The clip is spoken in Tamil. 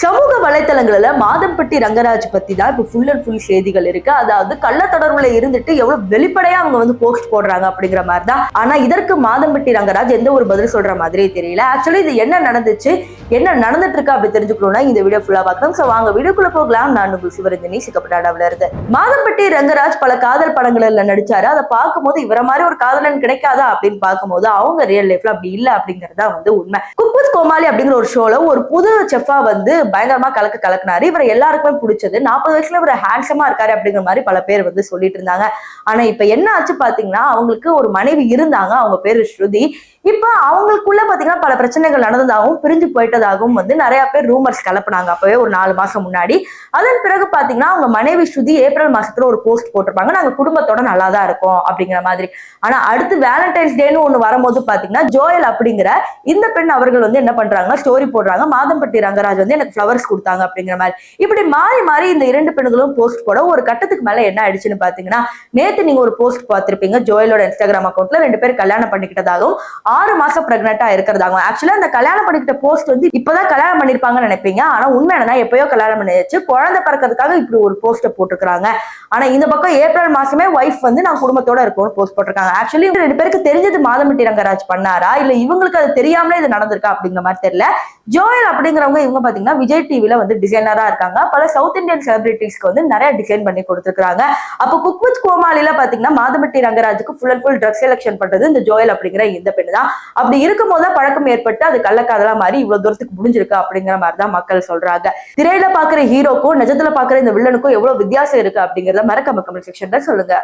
சமூக வலைத்தளங்கள்ல மாதம்பட்டி ரங்கராஜ் பத்தி தான் இப்போ ஃபுல் அண்ட் ஃபுல் செய்திகள் இருக்கு. அதாவது கள்ள தொடர்புல இருந்துட்டு எவ்வளவு வெளிப்படையா அவங்க வந்து போஸ்ட் போடுறாங்க அப்படிங்கிற மாதிரி தான். ஆனா இதற்கு மாதம்பட்டி ரங்கராஜ் எந்த ஒரு பதில் சொல்ற மாதிரியே தெரியல. ஆக்சுவலி இது என்ன நடந்துச்சு, என்ன நடந்துட்டு இருக்கு அப்படி தெரிஞ்சுக்கணும்னா இந்த வீடியோ ஃபுல்லா பார்க்கணும். சோ வாங்க வீடியோக்குள்ள போகலாம். நான் உங்கள் சிவரஞ்சனி சிக்கப்பட்டாடாவில இருந்து. மாதம்பட்டி ரங்கராஜ் பல காதல் படங்கள்ல நடிச்சாரு. அதை பார்க்கும்போது இவர மாதிரி ஒரு காதலன் கிடைக்காதா அப்படின்னு பார்க்கும்போது அவங்க ரியல் லைஃப்ல அப்படி இல்ல அப்படிங்கறதா வந்து உண்மை. குக் வித் கோமாளி அப்படிங்கிற ஒரு ஷோல ஒரு புது செஃபா வந்து பயங்கரமா கலக்குனாரு. இவரை எல்லாருக்குமே பிடிச்சது. 40 வயசுல இவர் ஹேண்ட்ஸமா இருக்காரு அப்படிங்கிற மாதிரி பல பேர் வந்து சொல்லிட்டு இருந்தாங்க. ஆனா இப்ப என்ன ஆச்சு பாத்தீங்கன்னா, அவங்களுக்கு ஒரு மனைவி இருந்தாங்க. அவங்க பேரு ஸ்ருதி. இப்ப அவங்களுக்குள்ள பாத்தீங்கன்னா பல பிரச்சனைகள் நடந்ததாகவும் பிரிஞ்சு போயிட்டதாகவும் வந்து நிறைய பேர் ரூமர்ஸ் கிளப்புனாங்க. அப்பவே ஒரு 4 மாசம் முன்னாடி. அதன் பிறகு பாத்தீங்கன்னா அவங்க மனைவி ஸ்ருதி ஏப்ரல் மாசத்துல ஒரு போஸ்ட் போட்டிருப்பாங்க, நாங்க குடும்பத்தோட நல்லாதான் இருக்கோம் அப்படிங்கிற மாதிரி. ஆனா அடுத்து வேலண்டைன்ஸ் டேன்னு ஒண்ணு வரும்போது பாத்தீங்கன்னா ஜோயல் அப்படிங்கிற இந்த பெண் அவர்கள் வந்து என்ன பண்றாங்க, ஸ்டோரி போடுறாங்க, மாதம்பட்டி ரங்கராஜ் வந்து எனக்கு ஃபிளவர்ஸ் கொடுத்தாங்க அப்படிங்கிற மாதிரி. இப்படி மாறி மாறி இந்த 2 பெண்களும் போஸ்ட் போட ஒரு கட்டத்துக்கு மேல என்ன ஆயிடுச்சுன்னு பாத்தீங்கன்னா, நேத்து நீங்க ஒரு போஸ்ட் பார்த்திருப்பீங்க. ஜோயலோட இன்ஸ்டாகிராம் அக்கௌண்ட்ல 2 பேர் கல்யாணம் பண்ணிக்கிட்டதாகவும் 6 மாசம் பிரெக்னெண்டா இருக்கிறதாகவும். ஆக்சுவலா அந்த கல்யாணம் பண்ணிக்கிட்ட போஸ்ட் வந்து இப்பதான் கல்யாணம் பண்ணிருப்பாங்கன்னு நினைப்பீங்க. ஆனா உண்மை என்னன்னா எப்பயோ கல்யாணம் பண்ணியாச்சு. குழந்தை பிறக்கிறதுக்காக இப்படி ஒரு போஸ்ட போட்டிருக்காங்க. ஆனா இந்த பக்கம் ஏப்ரல் மாசமே வைஃப் வந்து நான் குடும்பத்தோட இருக்கோம்னு போஸ்ட் போட்டிருக்காங்க. ஆக்சுவலி 2 பேருக்கு தெரிஞ்சது மாதம்பட்டி ரங்கராஜ் பண்ணாரா இல்ல இவங்களுக்கு அது தெரியாமலே இது நடந்திருக்கா அப்படிங்கிற மாதிரி தெரியல. ஜோயல் அப்படிங்கிறவங்க இவங்க பாத்தீங்கன்னா விஜய் டிவில வந்து டிசைனரா இருக்காங்க. பல சவுத் இந்தியன் செலிபிரிட்டிஸ்க்கு வந்து நிறைய டிசைன் பண்ணி கொடுத்துருக்காங்க. அப்ப குக் வித் கோமாளில பாத்தீங்கன்னா மாதம்பட்டி ரங்கராஜுக்கு full and full truck selection பண்றது இந்த ஜோயல் அப்படிங்கிற இந்த பெண்ணு தான். அப்படி இருக்கும் போது பழக்கம் ஏற்பட்டு அது கள்ளக்காதலா மாதிரி இவ்வளவு தூரத்துக்கு முடிஞ்சிருக்கு அப்படிங்கிற மாதிரிதான் மக்கள் சொல்றாங்க. திரையில பாக்குற ஹீரோக்கும் நிஜத்துல பாக்குற இந்த வில்லனுக்கும் எவ்வளவு வித்தியாசம் இருக்கு அப்படிங்கறத மறக்காம கமெண்ட் செக்ஷன்ல சொல்லுங்க.